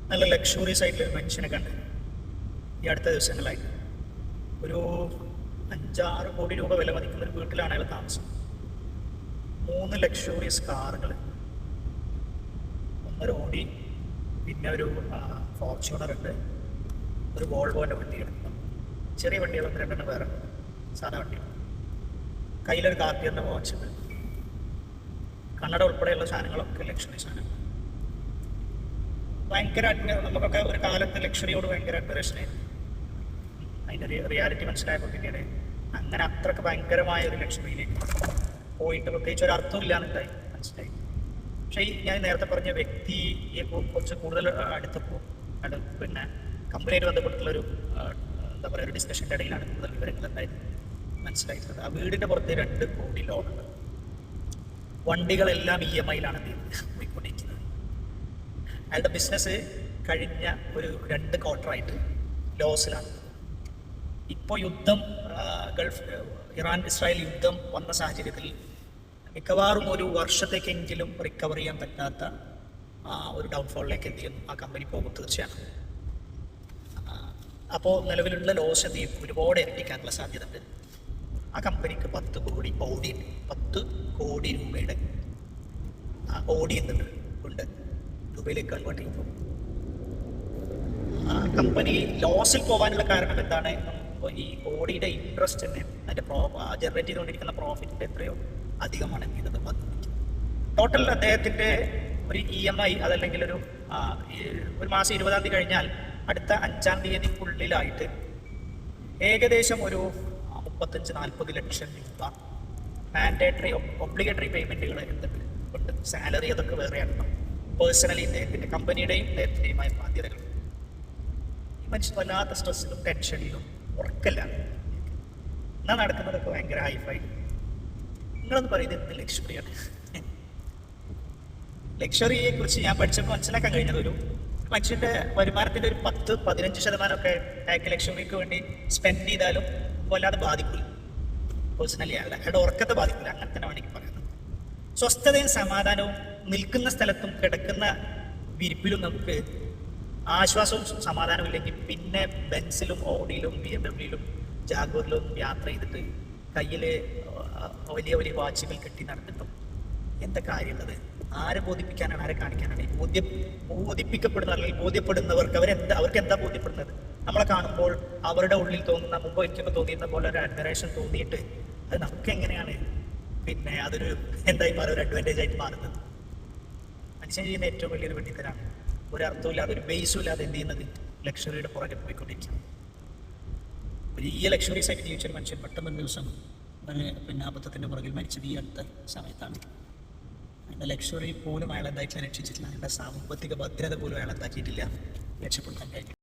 നല്ല ലക്ഷറീസ് ആയിട്ട് മനുഷ്യനെ കണ്ട് ഈ അടുത്ത ദിവസങ്ങളായിട്ട് ഒരു 5-6 കോടി രൂപ വില മതിക്കുന്ന ഒരു വീട്ടിലാണ് അയാൾ താമസം. 3 ലക്ഷറീസ് കാറുകൾ, ഒന്നൊരു ഓഡി, പിന്നെ ഒരു ഫോർച്യൂണർ ഉണ്ട്, ഒരു വോൾവോൻ്റെ വണ്ടിയുണ്ട്, ചെറിയ വണ്ടികൾ 1-2 വേറെ സാധാ വണ്ടികൾ, കയ്യിലൊരു കാർട്ടിയറിൻ്റെ വാച്ച് ഉണ്ട്, കണ്ണട ഉൾപ്പെടെയുള്ള സാധനങ്ങളൊക്കെ ലക്ഷറി സാധനങ്ങൾ. ഭയങ്കര നമുക്കൊക്കെ ഒരു കാലത്ത് ലക്ഷറിയോട് ഭയങ്കര അഡ്മിറേഷനായിരുന്നു. അതിൻ്റെ റിയാലിറ്റി മനസ്സിലായപ്പോൾ പിന്നീട് അങ്ങനെ അത്രക്ക് ഭയങ്കരമായ ഒരു ലക്ഷറിയിലേക്ക് പോയിട്ട് പ്രത്യേകിച്ച് ഒരു അർത്ഥമില്ല എന്നുണ്ടായി മനസ്സിലായി. പക്ഷേ ഈ ഞാൻ നേരത്തെ പറഞ്ഞ വ്യക്തിയെ കുറച്ച് കൂടുതൽ അടുത്തപ്പോൾ പിന്നെ കമ്പനിയായിട്ട് ബന്ധപ്പെട്ടിട്ടുള്ളൊരു എന്താ പറയുക ഒരു ഡിസ്കഷൻ്റെ ഇടയിലാണ് കൂടുതൽ വിവരങ്ങൾ എന്തായിട്ട് മനസ്സിലായിട്ടുള്ളത്. ആ വീടിൻ്റെ പുറത്ത് 2 കോടി ലോണുണ്ട്. വണ്ടികളെല്ലാം EMI പോയിക്കൊണ്ടിരിക്കുന്നത്. അയാളുടെ ബിസിനസ് കഴിഞ്ഞ ഒരു 2 ക്വാർട്ടറായിട്ട് ലോസിലാണ്. ഇപ്പോൾ യുദ്ധം, ഇറാൻ-ഇസ്രായേൽ യുദ്ധം വന്ന സാഹചര്യത്തിൽ മിക്കവാറും ഒരു വർഷത്തേക്കെങ്കിലും റിക്കവർ ചെയ്യാൻ പറ്റാത്ത ഒരു ഡൗൺഫോളിലേക്ക് എന്ത് ചെയ്യുന്നു, ആ കമ്പനി പോകും തീർച്ചയാണ്. അപ്പോൾ നിലവിലുള്ള ലോസ് എന്ത് ചെയ്യും, ഒരുപാട് ഇരട്ടിക്കാനുള്ള സാധ്യത ഉണ്ട്. ആ കമ്പനിക്ക് 10 കോടി ഓടി ഉണ്ട്. 10 കോടി രൂപയുടെ ഓടി എന്നുണ്ട് ഉണ്ട് രൂപയിലേക്ക് കൺവേർട്ട് ചെയ്യുമ്പോൾ കമ്പനി ലോസിൽ പോകാനുള്ള കാരണം എന്താണ്? ഈ ഓടിയുടെ ഇൻട്രസ്റ്റ് തന്നെ അതിൻ്റെ ജനറേറ്റ് ചെയ്തുകൊണ്ടിരിക്കുന്ന പ്രോഫിറ്റിൻ്റെ എത്രയോ അധികമാണ് ഇത് വന്നിരിക്കുന്നത്. ടോട്ടൽ അദ്ദേഹത്തിൻ്റെ ഒരു EMI അതല്ലെങ്കിൽ ഒരു മാസം 20-ാം തീയതി കഴിഞ്ഞാൽ അടുത്ത 5-ാം തീയതിക്കുള്ളിലായിട്ട് ഏകദേശം ഒരു 35-40 ലക്ഷം രൂപ മാൻഡേറ്ററി ഒബ്ലിഗേറ്ററി പേയ്മെൻറ്റുകൾ എന്തുണ്ട് ഉണ്ട്. സാലറി അതൊക്കെ വേറെയാണ്. പേഴ്സണലി ഇദ്ദേഹത്തിൻ്റെ കമ്പനിയുടെയും ഇദ്ദേഹത്തിൻ്റെയുമായ ബാധ്യതകൾ. ഈ മനുഷ്യൻ വല്ലാത്ത സ്ട്രെസ്സിലും ടെൻഷനിലും ഉറക്കല്ല. എന്നാൽ നടക്കുന്നതൊക്കെ ഭയങ്കര ഹൈഫൈ. നിങ്ങളൊന്ന് പറയുന്നത് ലക്ഷറിയാണ്. ലക്ഷറിയെ കുറിച്ച് ഞാൻ പഠിച്ചപ്പോൾ മനസ്സിലാക്കാൻ കഴിഞ്ഞത് ഒരു മനുഷ്യൻ്റെ വരുമാനത്തിൻ്റെ ഒരു 10-15% ബാങ്ക് ലക്ഷറിക്ക് വേണ്ടി സ്പെൻഡ് ചെയ്താലും വല്ലാതെ ബാധിക്കില്ല. പേഴ്സണലി അയാളുടെ ഉറക്കത്തെ ബാധിക്കില്ല. അങ്ങനെ തന്നെ വേണമെങ്കിൽ പറയുന്നത്. സ്വസ്ഥതയും സമാധാനവും നിൽക്കുന്ന സ്ഥലത്തും കിടക്കുന്ന വിരിപ്പിലും നമുക്ക് ആശ്വാസവും സമാധാനവും ഇല്ലെങ്കിൽ പിന്നെ ബെൻസിലും ഓഡിയിലും BMW-യിലും ജാഗ്വറിലും യാത്ര ചെയ്തിട്ട് കയ്യിൽ വലിയ വലിയ വാച്ചുകൾ കെട്ടി നടന്നിട്ടും എന്താ കാര്യമുള്ളത്? ആരെ ബോധിപ്പിക്കാനാണ്, ആരെ കാണിക്കാനാണ്? ബോധിപ്പിക്കപ്പെടുന്ന അല്ലെങ്കിൽ ബോധ്യപ്പെടുന്നവർക്ക് അവർക്ക് എന്താ ബോധ്യപ്പെടുന്നത്? നമ്മളെ കാണുമ്പോൾ അവരുടെ ഉള്ളിൽ തോന്നുന്ന, മുമ്പ് എനിക്കൊക്കെ തോന്നിയിരുന്ന പോലെ ഒരു അഡ്മിറേഷൻ തോന്നിയിട്ട് അത് നമുക്ക് എങ്ങനെയാണ് പിന്നെ അതൊരു എന്തായി മാറും, ഒരു അഡ്വാൻറ്റേജ് ആയിട്ട് മാറുന്നത്? മനുഷ്യൻ ചെയ്യുന്ന ഏറ്റവും വലിയൊരു വെട്ടിത്തരാണ്. ഒരർത്ഥമില്ലാതെ ഒരു ബേസും ഇല്ലാതെ എന്ത് ചെയ്യുന്നത് ലക്ഷറിയുടെ പുറകെ പോയിക്കൊണ്ടിരിക്കും. വലിയ ലക്ഷറീസ് ആയിട്ട് ജീവിച്ചൊരു മനുഷ്യൻ പെട്ടെന്ന് ഒരു ദിവസം പിന്നെ അബദ്ധത്തിൻ്റെ പുറകിൽ മരിച്ചത് ഈ അടുത്ത സമയത്താണ്. അതിൻ്റെ ലക്ഷറി പോലും അയാൾ എന്തായിട്ട് രക്ഷിച്ചിട്ടില്ല. അതിൻ്റെ സാമ്പത്തിക ഭദ്രത പോലും അയാൾ എന്താക്കിയിട്ടില്ല രക്ഷപ്പെടുത്താൻ കഴിഞ്ഞു.